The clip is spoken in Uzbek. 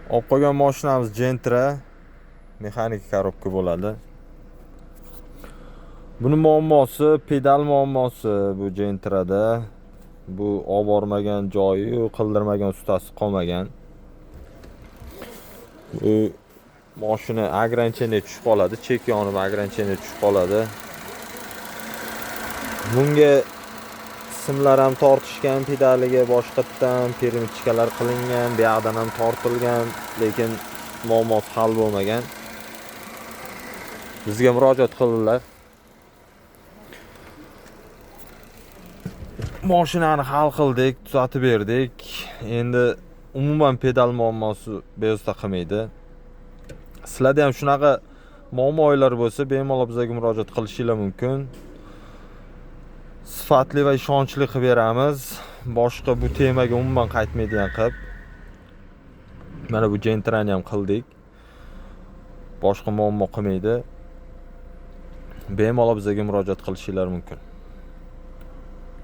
Olib qolgan mashinamiz Gentra mexanik korobka bo'ladi. Buni muammosi pedal muammosi bu Gentrada. Bu olib bormagan joyi, qildirmagan ustasi qolmagan. Bu mashina ограничение tushib qoladi, chek yonib ограничение tushib qoladi. Bunga simlar ham tortishgan, pedaliga boshqatdan permitchkalar qilingan, bu yoqdan ham tortilgan, lekin muammosi hal bo'lmagan. Bizga murojaat qildilar. Mashinani hal qildik, tuzatib berdik. Endi umuman pedal muammosi bezovta qilmaydi. Sizlarda ham shunaqa muammolar bo'lsa, bemalol bizga murojaat qilishingiz mumkin. Sifatli va ishonchli qilib beramiz. Boshqa bu temaga umuman qaytmaydigan qilib. Mana bu Gentrani ham qildik. Boshqa muammo qilmaydi. Bemalol bizga murojaat qilishingiz mumkin.